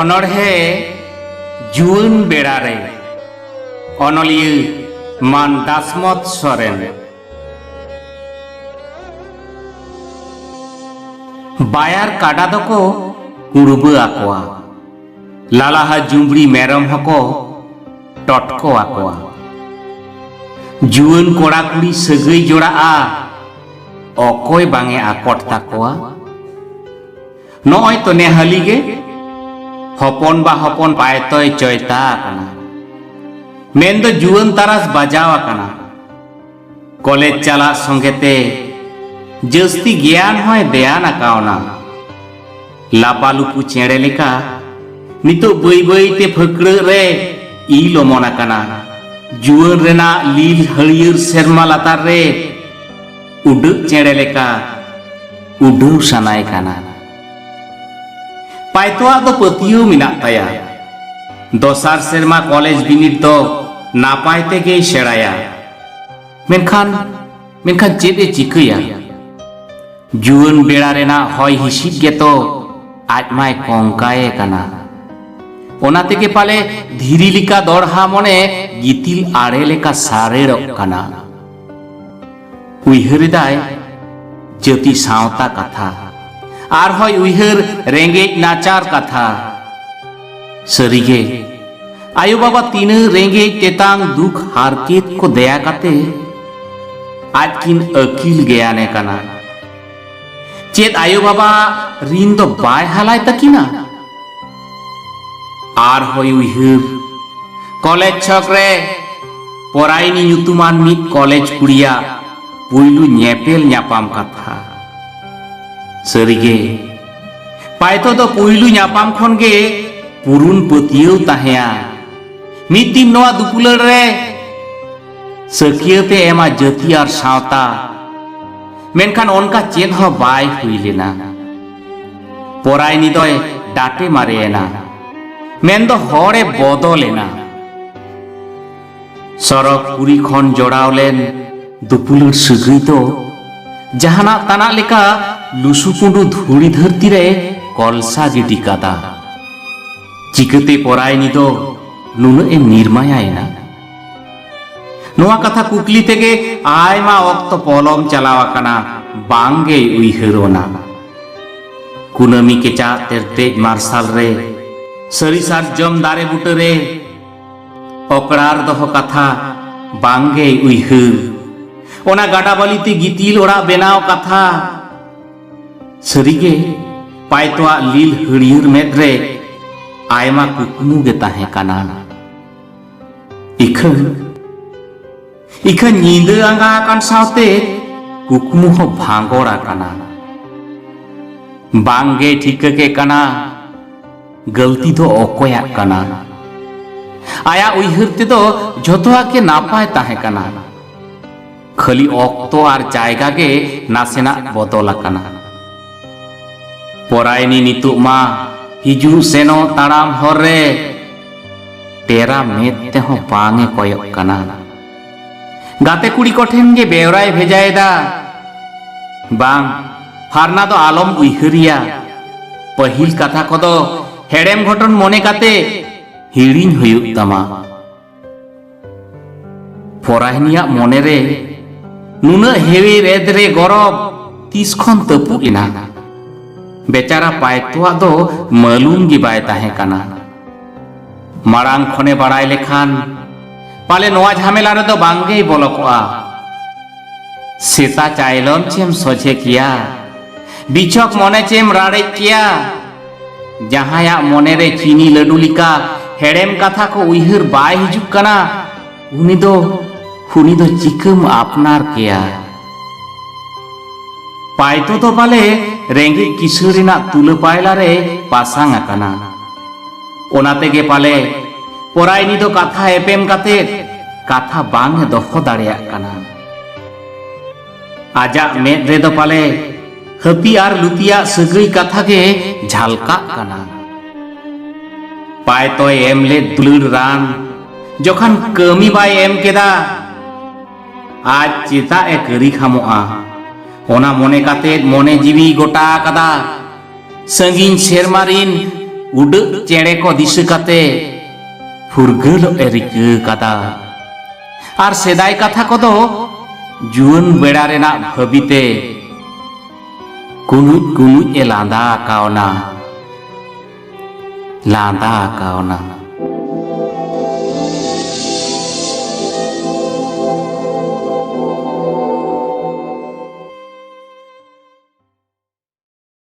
অনড়হে June বেড়ারে অনলিয়ে মান দাসমত সরেন। বায়ার কাডা দকো কুড়বো আকোয়া, লালাহা জুমড়ি মেরম হকো টটকো আকোয়া। জুন কোড়া কুড়ি সগৈ জোড়া অকয় বাঙে আকট তাকোয়া। নয় তো নেহালিগে হপন বা হপন পায়তয় চয়তা আকানা, মেন দো জুয়াन তারাস বাজাও আকানা। কলেজ চালা সঙ্গেতে জস্তি জ্ঞান হয় দেয়ান আকাওনা। লাপালুপু চেড়ে লেকা নিতো বই বইতে ফকড় রে ইল অমন আকানা। জুয়াन রেনা লীল হরিয়র সেরমা লাতার রে উডুক চেড়ে লেকা উডু সানায় কানা। পাইতোয়া দো পতিও মিনাক তায়া, দসার সেরমা কলেজ বিনিট দো নাপাই তেগে সেড়ায়া। মেনখান চেদ এ চিকया? জুয়াन বেড়া রেনা হয় হিসিব গেতো আজমায় কঙ্কায়ে কানা। ওনা থেকে পালে ধীরি লিকা দড়হা মনে গিতিল আড়ে লেকা সারেড়ক কানা। উইহরিদায় জ্যোতি সাঁওতা কথা আর হয় উইহর রেঙ্গেজ নাচার কথা। সরিগে আয়ো বাবা তিন রেঙ্গেজ তেতাং দুঃখ হারকেত কো দেয়া কাতে আজ কিন अकील জ্ঞানে কানা। চেত আয়ো বাবা ঋণ তো বাই হালাই তাকিনা। আর হয় উইহর কলেজ ছকরে পরাইনি nyutuman মিত কলেজ কুড়িয়া পুইলু ñepel ñapam কথা। সরিগে পাইতো তো পুইলু ñapam খন গে পুরুন পতিয়েও তাহেয়া। মিদ দিন নোয়া দুপুলর রে সকিয়তে এমা জাতি আর সাঁওতা, মেনখান অনকা চেদ হ বাই হুই লেনা। পরাইনি দয় ডাটে মারে এনা, মেন দো হড়ে বদলেনা। সরক পুরি খন জড়াওলেন দুপুলর সগৈ তো জাহানা তানা লেকা লুসুপুডু ধুড়ি ধরতি রে কলসা গিটি কাদা। চিকতে পরাইনি দো নুনো এ নির্মায়ায়না। নোয়া কথা কুকলি থেকে আয়মা অক্ত পলম চালাওয়া কানা বাঙ্গে উইহরোনা। কুনামি কেচা তেরতে মার্শাল রে সরিষার জম দারে বুটো রে অকড়ার দহ কথা বাঙ্গে উইহর। ওনা গাডাবালিতে গিতিল ওড়া বেনাও কথা। সরিগে পাইতোয়া লীল হরিয়র মেদ রে আয়মা কুকমু গে তাহে কানা। ইখন নিন্দে আঙ্গা আকান সাথে কুকমু হ ভাঙ্গর আকানা। বাঙ্গে ঠিককে কানা গলতি তো অকয়া কানা। আয়া উইহর তে তো যতোয়াকে নাপায় তাহে কানা। খালি অক্ত আর জায়গাকে নাসেনা বদল আকানা। পরাইনি নিতু মা হিজু সেনো তাড়াম হর রে টেরা মেদ তে হ বাঙে কয়ক কানা। গাতে কুড়ি কঠেন গে বেওরায় ভেজায় দা বাং ফারনা দো আলম উইহরিয়া। পহিল কথা কদো হেড়েম ঘটন মনে কাতে হিড়িন হইউক তামা। পরাইনিয়া মনে রে নুনা হেবি রেদ রে গরব তিসখন তপু ইনা। বেচারা পাইতোয়া দো মালুম গি বাই তাহে কানা। মারাং খনে বাড়াই লেখান পালে নোয়া ঝামেলা রে তো বাঙ্গেই বলকোয়া। সেতা চাইলম চেম সঝে কিয়া, বিছক মনে চেম রাড়ে কিয়া। যাহায়া মনে রে চিনি লাডু লিকা হেড়েম কথা কো উইহর বাই হিজুক কানা, উনি দো চিকম আপনার কেয়া। পাইতো তো পালে রেঙ্গে কিশোরীনা তুলে পায়লা রে পাসাং আকানা। ওনা তেগে পালে পরাইনি দো কথা এপেম কাতে কথা বাঙে দহ দাড়েয়াক কানা। আজাক মেদ রে দো পালে হাতি আর লুতিয়া সগৈ কথা গে ঝালকাক কানা। পাইতো এমলে দুলুর রান যখন কামি বাই এম কেদা আজ চেতা এ করি খামোয়া। ওনা মনে কাতে মনে জীবী গোটা কাদা। সঙ্গিন সেরমারিন उड़ चेड़े को दिशा काते फुरगल ए रिका कादा आर सेदाय कथा को दो जुवन बेड़ा रेना भाबीते कुनु कुनु ए लांदा कावना